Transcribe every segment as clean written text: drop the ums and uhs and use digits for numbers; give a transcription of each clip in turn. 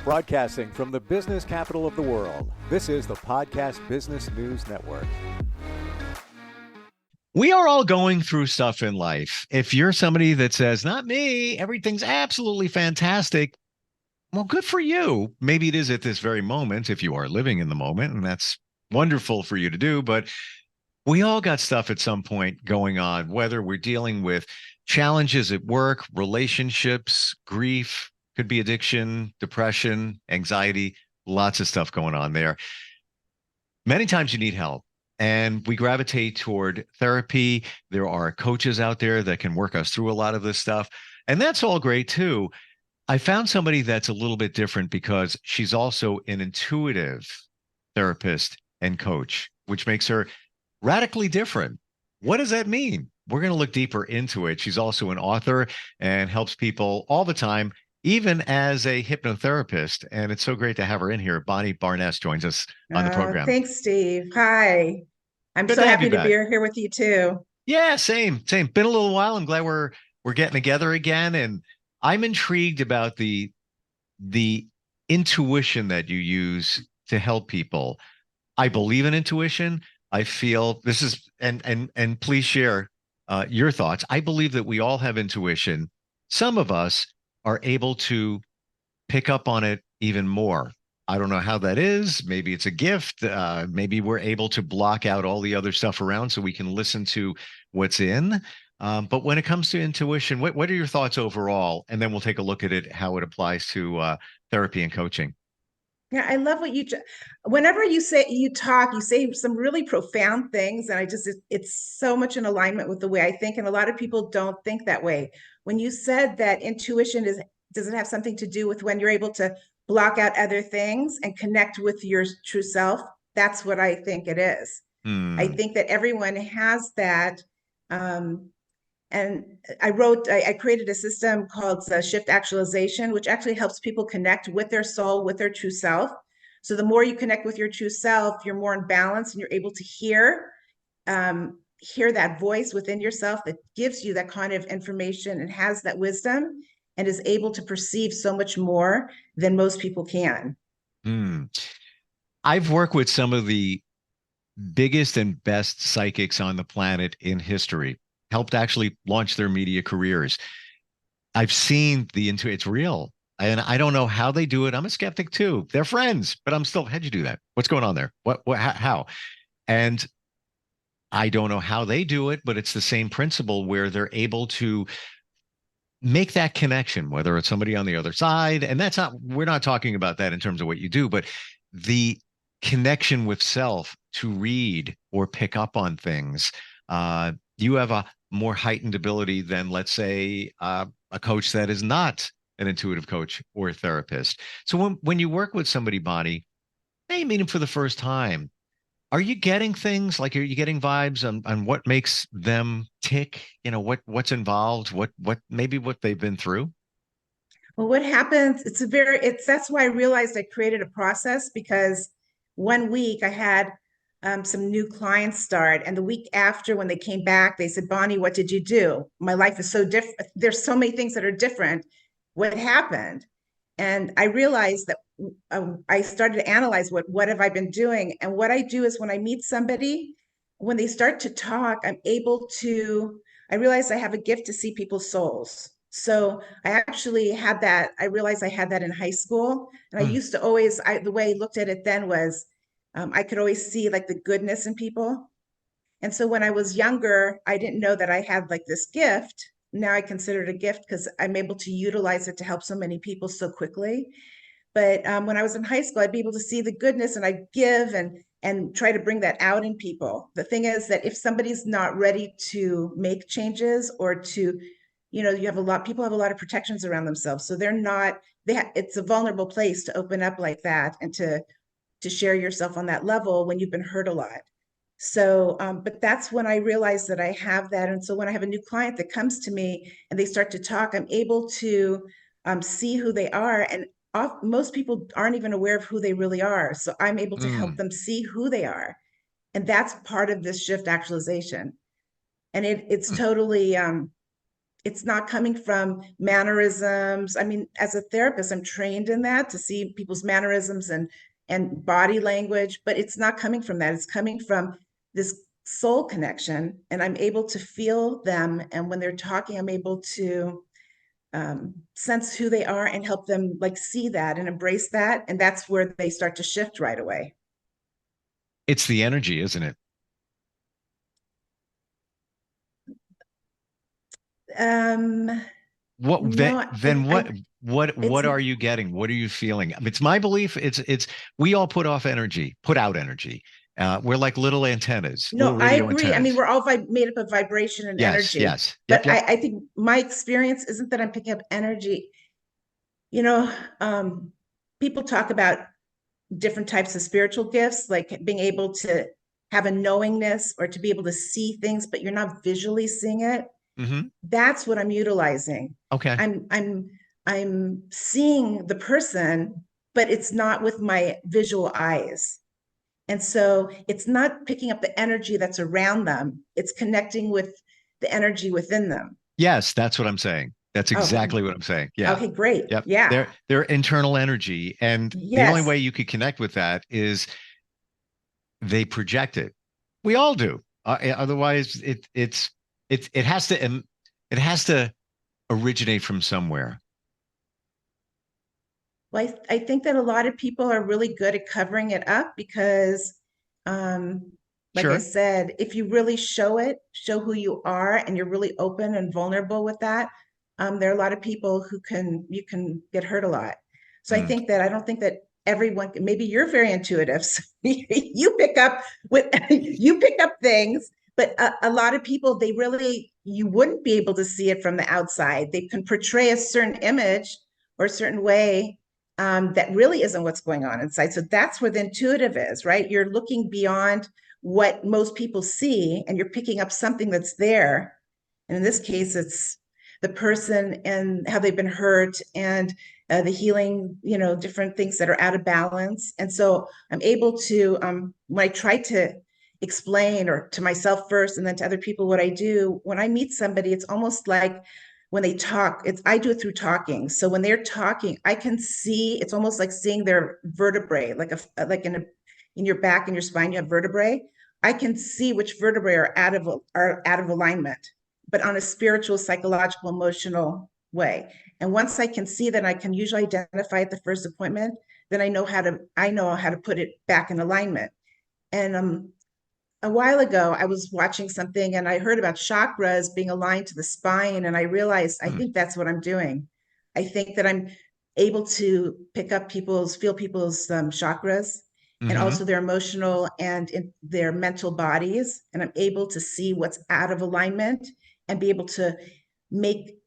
Broadcasting from the business capital of the world, this is the Podcast Business News Network. We are all going through stuff in life. If you're somebody that says, not me, everything's absolutely fantastic, well, good for you. Maybe it is at this very moment if you are living in the moment, and that's wonderful for you to do. But we all got stuff at some point going on, whether we're dealing with challenges at work, relationships, grief, could be addiction, depression, anxiety, lots of stuff going on there. Many times you need help. And we gravitate toward therapy. There are coaches out there that can work us through a lot of this stuff. And that's all great too. I found somebody that's a little bit different because she's also an intuitive therapist and coach, which makes her radically different. What does that mean? We're going to look deeper into it. She's also an author and helps people all the time, even as a hypnotherapist. And it's so great to have her in here. Bonnie Barness joins us on the program. Thanks, Steve. Hi. I'm Good so to have happy you to back. be here with you too. Yeah, same. Been a little while. I'm glad we're getting together again. And I'm intrigued about the intuition that you use to help people. I believe in intuition. I feel this is and please share your thoughts. I believe that we all have intuition. Some of us are able to pick up on it even more. I don't know how that is. Maybe it's a gift. Maybe we're able to block out all the other stuff around so we can listen to what's in. But when it comes to intuition, what are your thoughts overall? And then we'll take a look at it, how it applies to therapy and coaching. Yeah, I love what whenever you talk, you say some really profound things. And it's so much in alignment with the way I think. And a lot of people don't think that way. When you said that intuition does it have something to do with when you're able to block out other things and connect with your true self? That's what I think it is. I think that everyone has that. And I created a system called Shift Actualization, which actually helps people connect with their soul, with their true self. So the more you connect with your true self, you're more in balance and you're able to hear that voice within yourself that gives you that kind of information and has that wisdom and is able to perceive so much more than most people can. I've worked with some of the biggest and best psychics on the planet in history, helped actually launch their media careers. I've seen it's real. And I don't know how they do it. I'm a skeptic too. They're friends, but I'm still, how'd you do that? What's going on there? How? And I don't know how they do it, but it's the same principle where they're able to make that connection, whether it's somebody on the other side. And we're not talking about that in terms of what you do, but the connection with self to read or pick up on things. You have a more heightened ability than, let's say, a coach that is not an intuitive coach or a therapist. So when you work with somebody, Bonnie, hey, you meet them for the first time, are you getting things like, are you getting vibes on what makes them tick? You know, what's involved, what maybe what they've been through? Well, what happens, that's why I realized I created a process, because one week I had some new clients start. And the week after, when they came back, they said, Bonnie, what did you do? My life is so different. There's so many things that are different. What happened? And I realized that I started to analyze what have I been doing? And what I do is when I meet somebody, when they start to talk, I realize I have a gift to see people's souls. So I realized I had that in high school. And I used to the way I looked at it then was, I could always see like the goodness in people. And so when I was younger, I didn't know that I had like this gift. Now I consider it a gift because I'm able to utilize it to help so many people so quickly. But when I was in high school, I'd be able to see the goodness and I'd give and try to bring that out in people. The thing is that if somebody's not ready to make changes or to, people have a lot of protections around themselves. So it's a vulnerable place to open up like that and to share yourself on that level when you've been hurt a lot. So, but that's when I realized that I have that. And so when I have a new client that comes to me and they start to talk, I'm able to see who they are. And most people aren't even aware of who they really are. So I'm able to help them see who they are. And that's part of this shift actualization. And it's totally it's not coming from mannerisms. I mean, as a therapist, I'm trained in that to see people's mannerisms and body language, but it's not coming from that. It's coming from this soul connection, and I'm able to feel them. And when they're talking, I'm able to sense who they are and help them like see that and embrace that. And that's where they start to shift right away. It's the energy, isn't it? Um, What then, no, then what it's are you getting? What are you feeling? It's my belief. It's we all put out energy. We're like little antennas, No, little I radio agree. I mean, antennas. we're all made up of vibration and Yes, energy. yes. But Yep, yep. I think my experience isn't that I'm picking up energy. You know, people talk about different types of spiritual gifts, like being able to have a knowingness or to be able to see things, but you're not visually seeing it. Hmm. That's what I'm utilizing. Okay. I'm I'm I'm seeing the person, but it's not with my visual eyes. And so it's not picking up the energy that's around them. It's connecting with the energy within them. Yes, that's what I'm saying. That's Oh, exactly what I'm saying. Yeah. okay, great. Yep. Yeah. Their internal energy. And the only Yes. way you could connect with that is they project it. We all do. Otherwise, it has to it has to originate from somewhere. Well, I think that a lot of people are really good at covering it up because, um, like I Sure. said, if you really show it, show who you are, and you're really open and vulnerable with that, there are a lot of people who you can get hurt a lot. So Mm. I don't think that everyone, maybe you're very intuitive. So you pick up you pick up things, but a lot of people, you wouldn't be able to see it from the outside. They can portray a certain image or a certain way that really isn't what's going on inside. So that's where the intuitive is, right? You're looking beyond what most people see and you're picking up something that's there. And in this case, it's the person and how they've been hurt and the healing, different things that are out of balance. And so I'm able to, when I try to explain or to myself first and then to other people what I do, when I meet somebody, it's almost like when they talk, I do it through talking. So when they're talking, I can see, it's almost like seeing their vertebrae, like in your back and your spine, you have vertebrae. I can see which vertebrae are out of alignment, but on a spiritual, psychological, emotional way. And once I can see that, I can usually identify at the first appointment, then I know how to put it back in alignment. And a while ago, I was watching something and I heard about chakras being aligned to the spine. And I realized I Mm. think that's what I'm doing. I think that I'm able to feel people's chakras and Hmm. also their emotional and in their mental bodies. And I'm able to see what's out of alignment and be able to make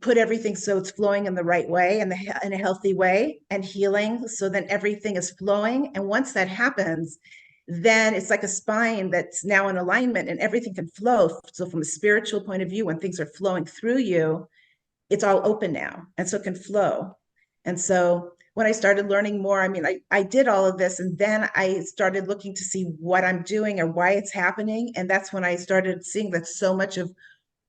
put everything so it's flowing in the right way and in a healthy way and healing so then everything is flowing. And once that happens, then it's like a spine that's now in alignment and everything can flow. So from a spiritual point of view, when things are flowing through you, it's all open now. And so it can flow. And so when I started learning more, I mean, I did all of this and then I started looking to see what I'm doing or why it's happening. And that's when I started seeing that so much of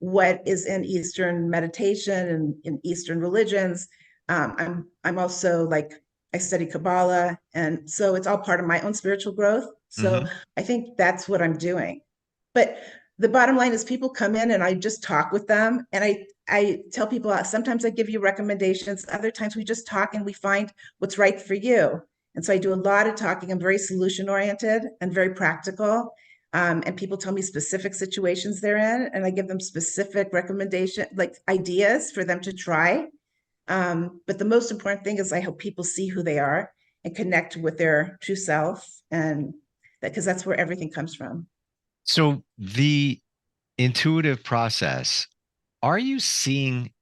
what is in Eastern meditation and in Eastern religions. I'm also like I study Kabbalah, and so it's all part of my own spiritual growth. So Hmm. I think that's what I'm doing. But the bottom line is, people come in and I just talk with them, and I tell people sometimes I give you recommendations, other times we just talk and we find what's right for you. And so I do a lot of talking. I'm very solution oriented and very practical. And people tell me specific situations they're in, and I give them specific recommendation, like ideas for them to try. But the most important thing is I help people see who they are and connect with their true self, and because that's where everything comes from. So the intuitive process, are you seeing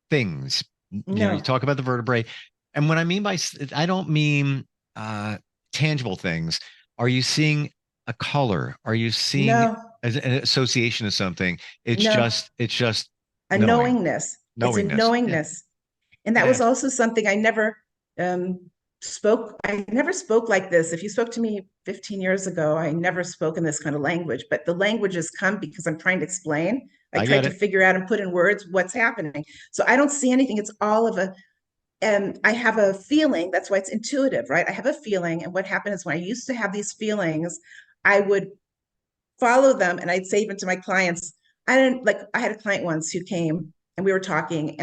things? You No, talk about the vertebrae. And what I mean I don't mean tangible things. Are you seeing a color? Are you seeing no, an association of something? no, It's just a knowing, knowingness. It's a knowingness. Yeah. knowingness. And that was Yeah. also something I never um, I never spoke like this. If you spoke to me 15 years ago, I never spoke in this kind of language, but the language has come because I'm trying to explain. I I tried get to it. figure out and put in words what's happening. So I don't see anything. It's all of a, and I have a feeling. That's why it's intuitive, right? I have a feeling. And what happened is when I used to have these feelings, I would follow them. And I'd say even to my clients, I had a client once who came and we were talking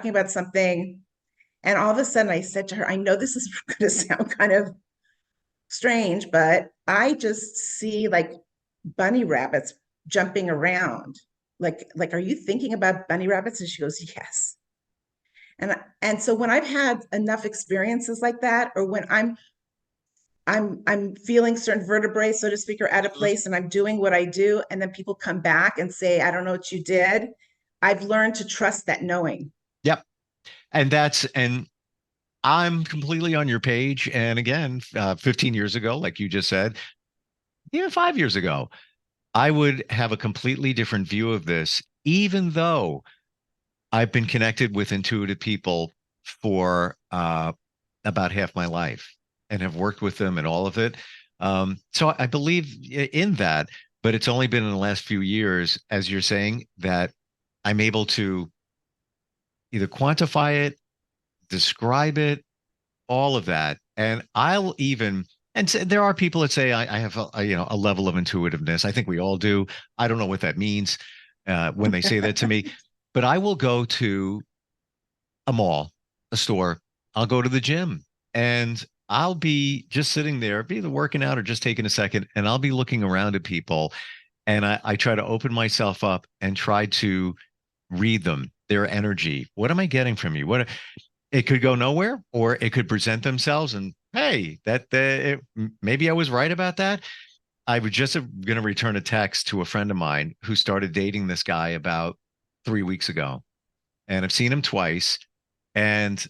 about something. And all of a sudden I said to her, I know this is going to sound kind of strange, but I just see like bunny rabbits jumping around. Are you thinking about bunny rabbits? And she goes, yes. And so when I've had enough experiences like that, or when I'm feeling certain vertebrae, so to speak, are out of Mhm. place and I'm doing what I do, and then people come back and say, I don't know what you did. I've learned to trust that knowing. Yep. And I'm completely on your page. And again, 15 years ago, like you just said, even 5 years ago, I would have a completely different view of this, even though I've been connected with intuitive people for about half my life and have worked with them and all of it. So I believe in that, but it's only been in the last few years, as you're saying, that I'm able to either quantify it, describe it, all of that. And I'll even, and there are people that say I have a level of intuitiveness. I think we all do. I don't know what that means when they say that to me, but I will go to a mall, a store. I'll go to the gym and I'll be just sitting there, be either working out or just taking a second, and I'll be looking around at people. And I try to open myself up and try to read them, their energy. What am I getting from you? It could go nowhere, or it could present themselves. And hey, maybe I was right about that. I was just going to return a text to a friend of mine who started dating this guy about 3 weeks ago, and I've seen him twice, and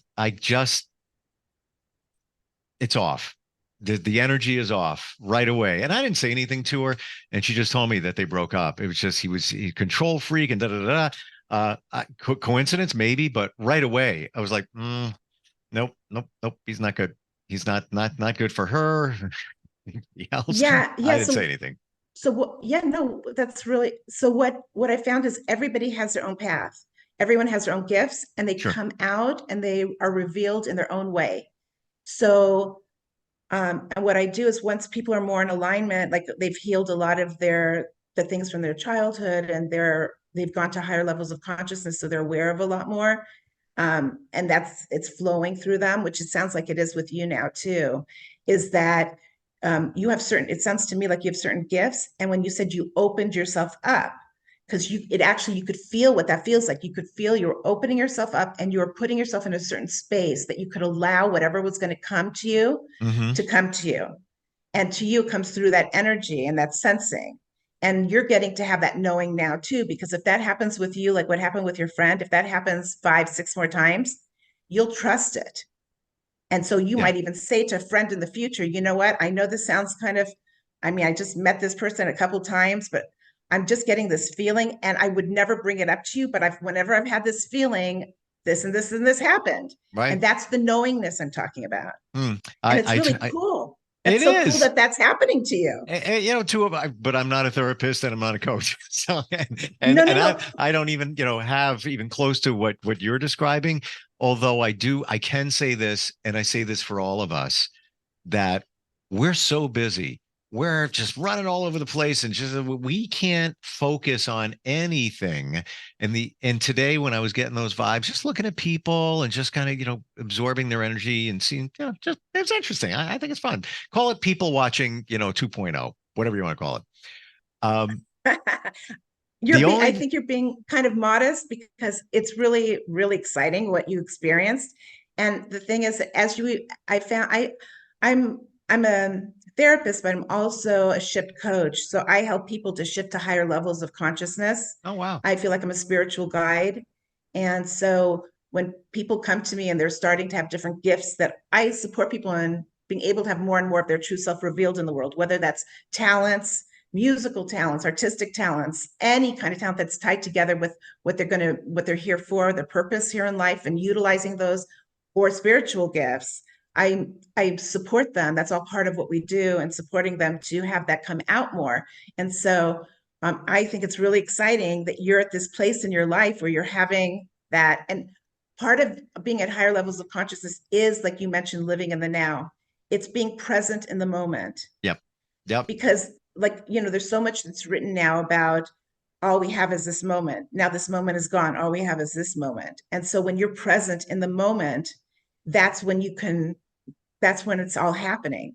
it's off. The energy is off right away. And I didn't say anything to her. And she just told me that they broke up. It was just, he control freak and da da da. Coincidence, maybe, but right away I was like, nope, nope, nope. He's not good. He's not good for her. Anything else? Yeah, I yeah. didn't say anything. So what, yeah, no, that's really, so what I found is everybody has their own path. Everyone has their own gifts and they Sure. come out and they are revealed in their own way. So and what I do is once people are more in alignment, like they've healed a lot of the things from their childhood and they've gone to higher levels of consciousness, so they're aware of a lot more. And it's flowing through them, which it sounds like it is with you now too, is that you have it sounds to me like you have certain gifts. And when you said you opened yourself up, because you could feel what that feels like. You could feel you're opening yourself up and you're putting yourself in a certain space that you could allow whatever was going to come to you Hmm. to come to you. And to you comes through that energy and that sensing. And you're getting to have that knowing now too, because if that happens with you, like what happened with your friend, if that happens 5, 6 more times, you'll trust it. And so you Yeah. might even say to a friend in the future, you know what? I know this sounds kind of, I mean, I just met this person a couple times, but I'm just getting this feeling and I would never bring it up to you. But whenever I've had this feeling, this and this and this happened. Right. And that's the knowingness I'm talking about. Mm. And it's really cool. It It's so cool is. that that's happening to you. Two of but I'm not a therapist and I'm not a coach. So No, no, and no. I don't even, have even close to what you're describing. Although I can say this, and I say this for all of us, that we're so busy. We're just running all over the place and just we can't focus on anything. And today when I was getting those vibes, just looking at people and just kind of, absorbing their energy and seeing, just it's interesting. I think it's fun. Call it people watching, 2.0, whatever you want to call it. Um, the I only think you're being kind of modest because it's really, really exciting what you experienced. And the thing is, I found I'm a therapist, but I'm also a shift coach. So I help people to shift to higher levels of consciousness. Oh, wow. I feel like I'm a spiritual guide. And so when people come to me and they're starting to have different gifts that I support people in being able to have more and more of their true self revealed in the world, whether that's talents, musical talents, artistic talents, any kind of talent that's tied together with what they're here for, their purpose here in life and utilizing those, or spiritual gifts. I support them. That's all part of what we do, and supporting them to have that come out more. And so I think it's really exciting that you're at this place in your life where you're having that. And part of being at higher levels of consciousness is, like you mentioned, living in the now. It's being present in the moment. Yep. Yep. Because, like, there's so much that's written now about all we have is this moment. Now this moment is gone. All we have is this moment. And so when you're present in the moment, that's when that's when it's all happening.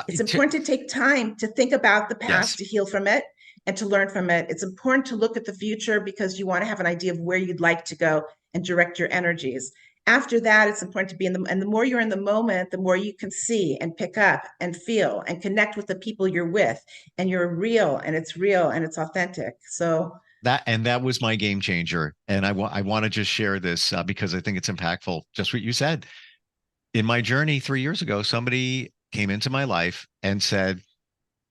It's important to take time to think about the past, Yes. to heal from it, and to learn from it. It's important to look at the future because you want to have an idea of where you'd like to go and direct your energies. After that, it's important to be and the more you're in the moment, the more you can see and pick up and feel and connect with the people you're with, and you're real and it's authentic. So that was my game changer. And I want to just share this because I think it's impactful. Just what you said. In my journey 3 years ago, somebody came into my life and said,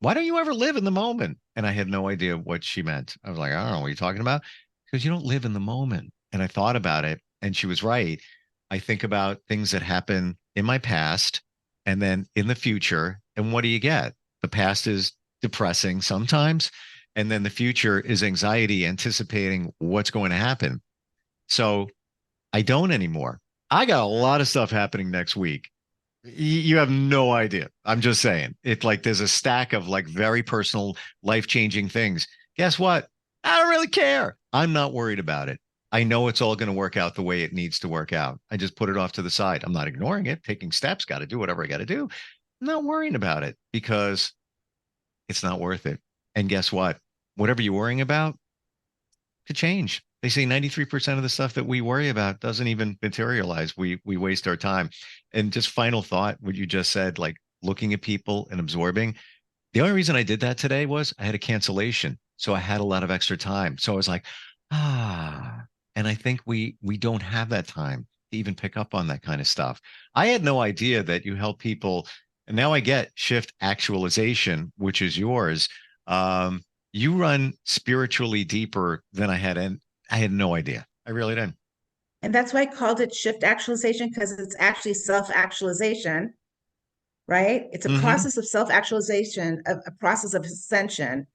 "Why don't you ever live in the moment?" And I had no idea what she meant. I was like, "I don't know what you're talking about." Because you don't live in the moment. And I thought about it, and she was right. I think about things that happen in my past and then in the future. And what do you get? The past is depressing sometimes. And then the future is anxiety, anticipating what's going to happen. So I don't anymore. I got a lot of stuff happening next week. You have no idea. I'm just saying. It's like there's a stack of like very personal, life-changing things. Guess what? I don't really care. I'm not worried about it. I know it's all going to work out the way it needs to work out. I just put it off to the side. I'm not ignoring it, taking steps, got to do whatever I got to do. I'm not worrying about it because it's not worth it. And guess what? Whatever you're worrying about could change. They say 93% of the stuff that we worry about doesn't even materialize. We waste our time. And just final thought, what you just said, like looking at people and absorbing. The only reason I did that today was I had a cancellation. So I had a lot of extra time. So I was like, and I think we don't have that time to even pick up on that kind of stuff. I had no idea that you help people. And now I get shift actualization, which is yours. You run spiritually deeper than I had. And I had no idea. I really didn't. And that's why I called it shift actualization, because it's actually self-actualization, right? It's a Mm-hmm. process of self-actualization, a process of ascension,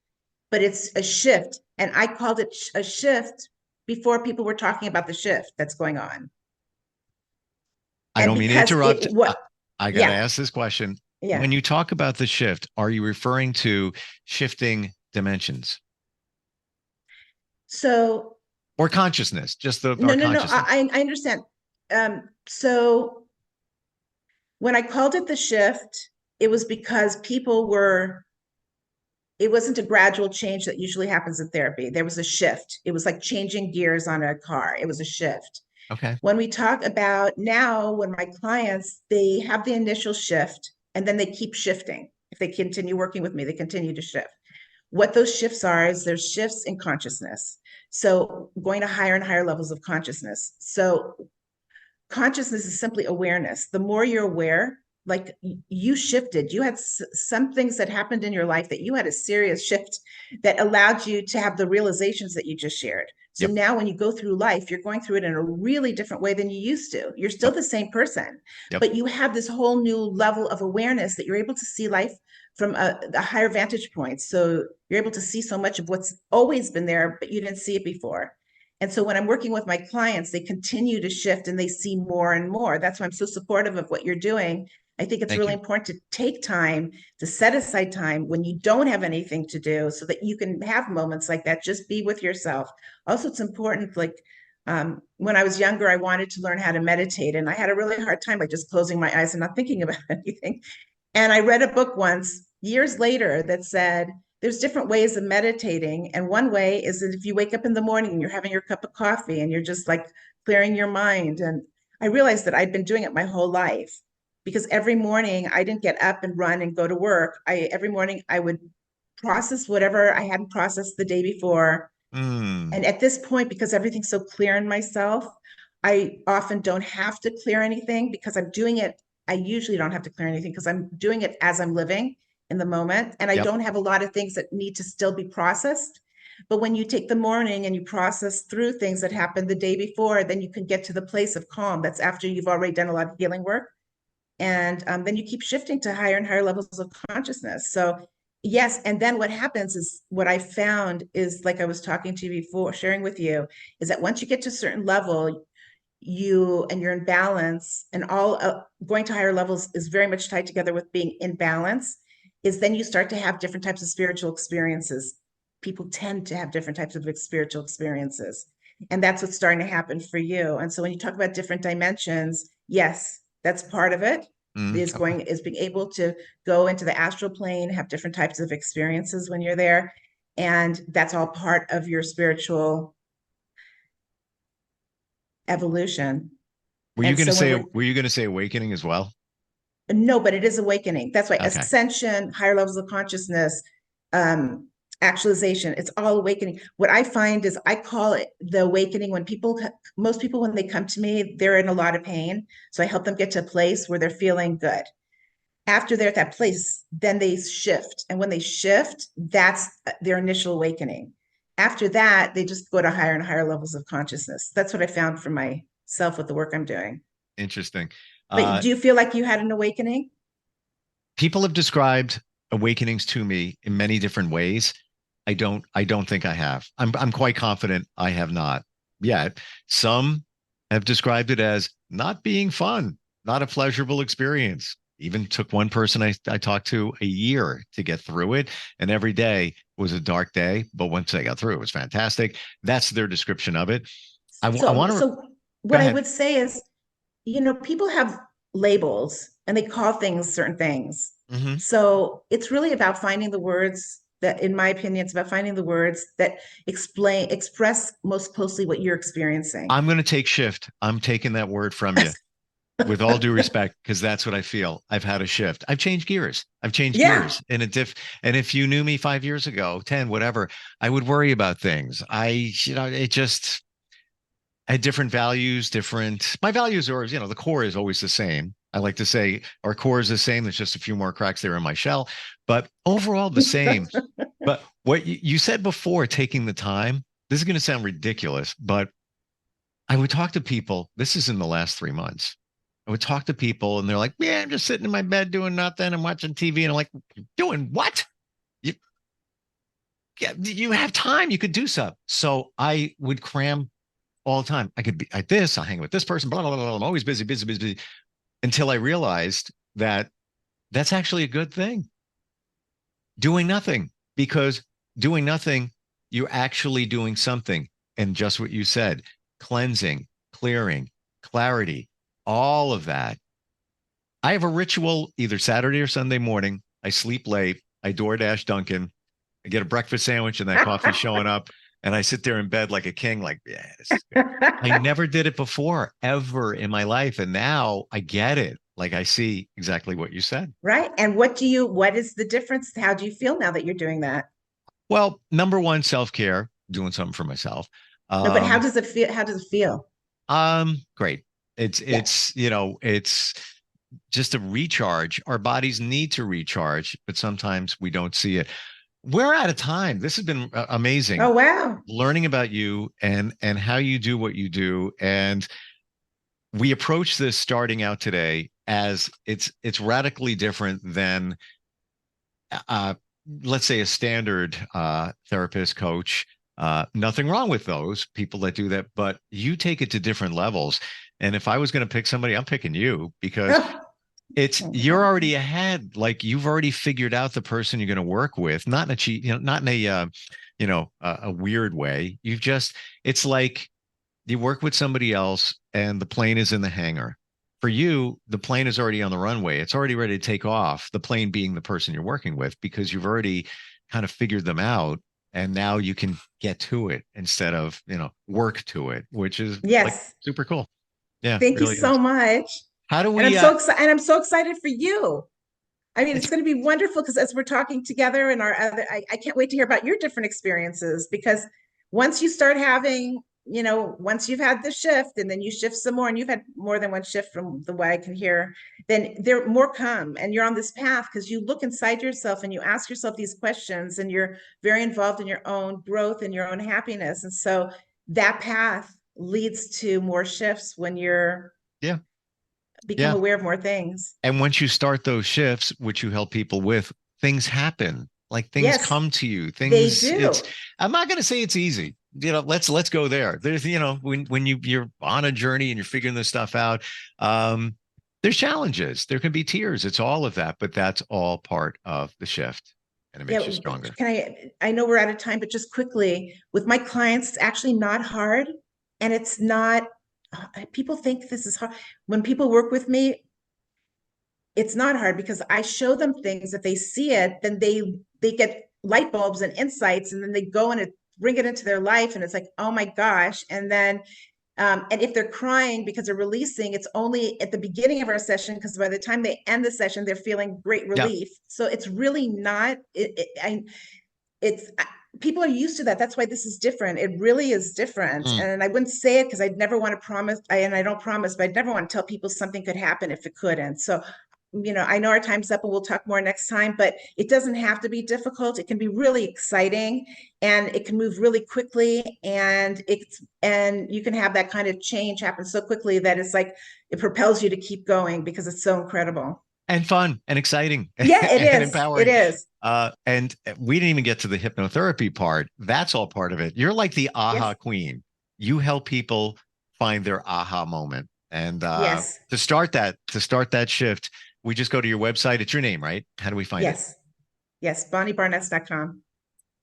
but it's a shift. And I called it a shift before people were talking about the shift that's going on. I And don't mean to because interrupt. I got to yeah, ask this question. yeah. When you talk about the shift, are you referring to shifting dimensions So or consciousness? Just our no, consciousness. I understand. So when I called it the shift, it was because it wasn't a gradual change that usually happens in therapy. There was a shift. It was like changing gears on a car. It was a shift. Okay. When we talk about now, when my clients, they have the initial shift and then they keep shifting. If they continue working with me, they continue to shift. What those shifts are is there's shifts in consciousness. So going to higher and higher levels of consciousness. So consciousness is simply awareness. The more you're aware, like you shifted, you had some things that happened in your life that you had a serious shift that allowed you to have the realizations that you just shared. So Yep. now when you go through life, you're going through it in a really different way than you used to. You're still Yep. the same person, Yep. but you have this whole new level of awareness that you're able to see life from a higher vantage point. So you're able to see so much of what's always been there, but you didn't see it before. And so when I'm working with my clients, they continue to shift and they see more and more. That's why I'm so supportive of what you're doing. I think it's Thank really you. important to take time, to set aside time when you don't have anything to do so that you can have moments like that. Just be with yourself. Also, it's important, like when I was younger, I wanted to learn how to meditate, and I had a really hard time, like just closing my eyes and not thinking about anything. And I read a book once years later that said, there's different ways of meditating. And one way is that if you wake up in the morning and you're having your cup of coffee and you're just like clearing your mind. And I realized that I'd been doing it my whole life because every morning I didn't get up and run and go to work. Every morning I would process whatever I hadn't processed the day before. Mm. And at this point, because everything's so clear in myself, I often don't have to clear anything because I'm doing it. I usually don't have to clear anything because I'm doing it as I'm living in the moment. And I Yep. don't have a lot of things that need to still be processed. But when you take the morning and you process through things that happened the day before, then you can get to the place of calm. That's after you've already done a lot of healing work. And then you keep shifting to higher and higher levels of consciousness. So yes, and then what happens is, what I found is, like I was talking to you before, sharing with you, is that once you get to a certain level, you're in balance, and all going to higher levels is very much tied together with being in balance, is then you start to have different types of spiritual experiences. People tend to have different types of spiritual experiences, and that's what's starting to happen for you. And so when you talk about different dimensions, yes, that's part of it, is being able to go into the astral plane, have different types of experiences when you're there, and that's all part of your spiritual evolution. Were you And going to so when say, we're were you going to say awakening as well? No, but it is awakening. That's why Okay. ascension, higher levels of consciousness, um, actualization, it's all awakening. What I find is, I call it the awakening when most people, when they come to me, they're in a lot of pain. So I help them get to a place where they're feeling good. After they're at that place, then they shift. And when they shift, that's their initial awakening. After that, they just go to higher and higher levels of consciousness. That's what I found for myself with the work I'm doing. Interesting. But Uh, do you feel like you had an awakening? People have described awakenings to me in many different ways. I don't think I have. I'm quite confident I have not yet. Some have described it as not being fun, not a pleasurable experience. Even took one person I talked to a year to get through it. And every day was a dark day. But once they got through, it was fantastic. That's their description of it. I So, want to so go what I ahead. would say is, people have labels and they call things certain things. Mhm. So it's really about finding the words that, in my opinion, it's about finding the words that express most closely what you're experiencing. I'm going to take shift. I'm taking that word from you with all due respect, because that's what I feel. I've had a shift. I've changed gears. I've changed Yeah, gears and if you knew me 5 years ago, 10, whatever, I would worry about things. It just I had different values, my values are, the core is always the same. I like to say our core is the same. There's just a few more cracks there in my shell, but overall the same. But what you said before, taking the time, this is going to sound ridiculous, but I would talk to people. This is in the last 3 months. I would talk to people and they're like, yeah, I'm just sitting in my bed doing nothing. I'm watching TV. And I'm like, doing what? You, yeah, you have time. You could do stuff. So I would cram all the time. I could be at this, I'll hang with this person, blah, blah, blah, blah. I'm always busy, busy, busy, busy, until I realized that that's actually a good thing. Doing nothing, because doing nothing, you're actually doing something. And just what you said, cleansing, clearing, clarity, all of that. I have a ritual either Saturday or Sunday morning. I sleep late. I DoorDash Dunkin'. I get a breakfast sandwich and that coffee showing up. And I sit there in bed like a king, like, yeah, this is good. I never did it before, ever in my life. And now I get it. Like I see exactly what you said. right. And what is the difference? How do you feel now that you're doing that? Well, number one, self-care, doing something for myself. No, but how Um, does it feel? How does it feel? Great. It's Yeah. it's you know, it's just a recharge. Our bodies need to recharge, but sometimes we don't see it. We're out of time. This has been Oh, amazing wow. learning about you and how you do what you do. And we approach this starting out today as it's radically different than uh, let's say a standard therapist coach. Nothing wrong with those people that do that, but you take it to different levels. And if I was going to pick somebody, I'm picking you because you're already ahead. Like you've already figured out the person you're going to work with, not in a cheat, not in a a weird way. It's like you work with somebody else and the plane is in the hangar. For you, the plane is already on the runway. It's already ready to take off, the plane being the person you're working with, because you've already kind of figured them out. And now you can get to it instead of, work to it, which is like Yes. super cool. Yeah, Thank you really so is. much. How do And I'm we, so excited. And I'm so excited for you. I mean, it's it's, going to be wonderful because as we're talking together and I can't wait to hear about your different experiences, because once you start having, once you've had the shift and then you shift some more and you've had more than one shift from the way I can hear, then there more come and you're on this path because you look inside yourself and you ask yourself these questions and you're very involved in your own growth and your own happiness. And so that path leads to more shifts when you're yeah, become aware of more things. And once you start those shifts, which you help people with, things happen. Like things come to you. Things they do. I'm not going to say it's easy. Let's go there. There's, when you're on a journey and you're figuring this stuff out, there's challenges. There can be tears. It's all of that, but that's all part of the shift, and it makes you stronger. I know we're out of time, but just quickly, with my clients, it's actually not hard, and it's not. People think this is hard. When people work with me, it's not hard because I show them things. If they see it, then they get light bulbs and insights, and then they go and bring it into their life, and it's like, oh my gosh. And then and if they're crying because they're releasing, it's only at the beginning of our session, because by the time they end the session, they're feeling great relief. So it's really not, people are used to that. That's why this is different. It really is different. And I wouldn't say it because I'd never want to promise, and I don't promise, but I'd never want to tell people something could happen if it couldn't. So, I know our time's up and we'll talk more next time, but it doesn't have to be difficult. It can be really exciting, and it can move really quickly, and you can have that kind of change happen so quickly that it's like it propels you to keep going because it's so incredible and fun and exciting. Yeah, it and is. Empowering. It is. And we didn't even get to the hypnotherapy part. That's all part of it. You're like the aha queen. You help people find their aha moment. And to start that shift, we just go to your website. It's your name, right? How do we find it? Yes. BonnieBarness.com.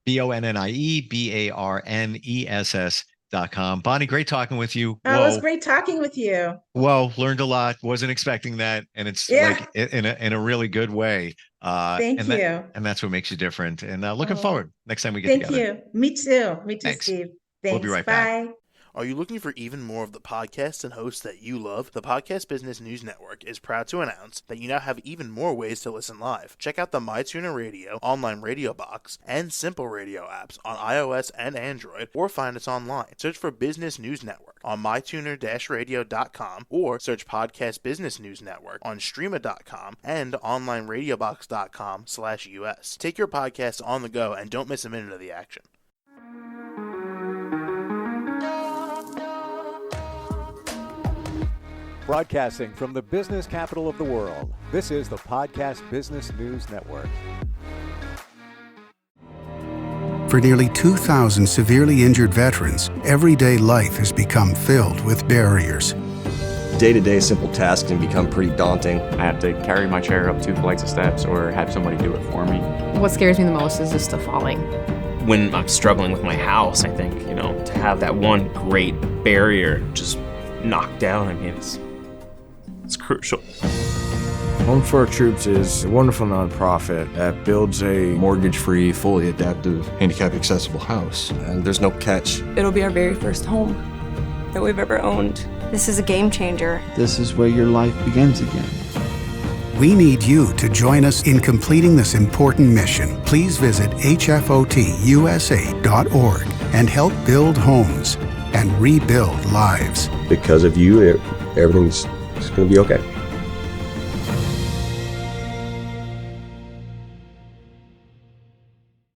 BonnieBarness.com. Bonnie, great talking with you. Oh, it was great talking with you. Whoa, learned a lot. Wasn't expecting that. And it's like in a really good way. Thank you. And that's what makes you different. And looking forward next time we get together. Thank you. Me too, Thanks. Steve. Thanks. We'll be right back. Bye. Are you looking for even more of the podcasts and hosts that you love? The Podcast Business News Network is proud to announce that you now have even more ways to listen live. Check out the MyTuner Radio, online radio box, and Simple Radio apps on iOS and Android, or find us online. Search for Business News Network on mytuner-radio.com, or search Podcast Business News Network on streama.com and onlineradiobox.com/US. Take your podcast on the go and don't miss a minute of the action. Broadcasting from the business capital of the world, this is the Podcast Business News Network. For nearly 2,000 severely injured veterans, everyday life has become filled with barriers. Day-to-day simple tasks can become pretty daunting. I have to carry my chair up 2 flights of steps or have somebody do it for me. What scares me the most is just the falling. When I'm struggling with my house, I think, to have that one great barrier just knocked down, it's crucial. Home for Our Troops is a wonderful nonprofit that builds a mortgage-free, fully adaptive, handicap-accessible house. And there's no catch. It'll be our very first home that we've ever owned. This is a game changer. This is where your life begins again. We need you to join us in completing this important mission. Please visit hfotusa.org and help build homes and rebuild lives. Because of you, everything's going to be okay.